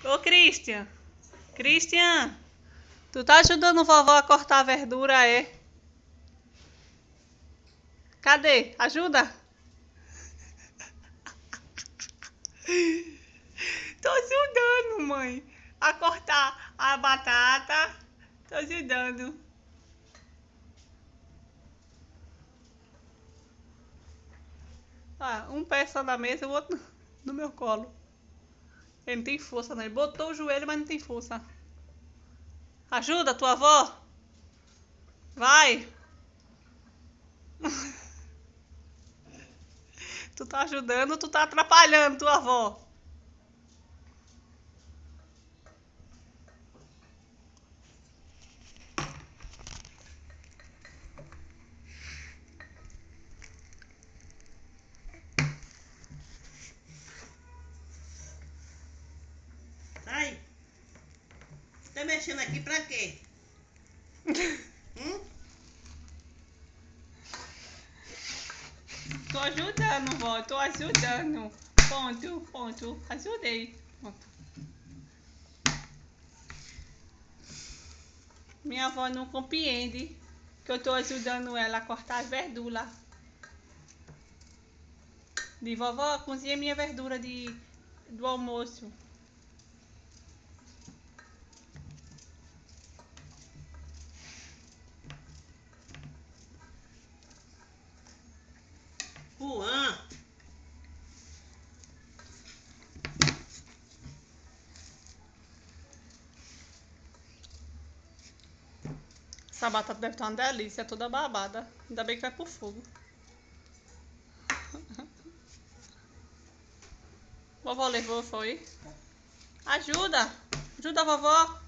Ô, Christian. Christian, tu tá ajudando vovó a cortar a verdura, é? Cadê? Ajuda? Tô ajudando, mãe, a cortar a batata. Tô ajudando. Ah, um pé só na mesa e o outro no meu colo. Ele não tem força, né? Ele botou o joelho, mas não tem força. Ajuda tua avó? Vai! Tu tá ajudando ou tu tá atrapalhando tua avó? Ai, você tá mexendo aqui pra quê? Hum? Tô ajudando, vó. Tô ajudando. Ponto, ponto. Ajudei. Ponto. Minha avó não compreende que eu tô ajudando ela a cortar as verduras. De vovó, cozinha minha verdura do almoço. Juan, Essa batata deve estar uma delícia, toda babada. Ainda bem que vai pro fogo. Vovó levou, foi? Ajuda! Ajuda a vovó!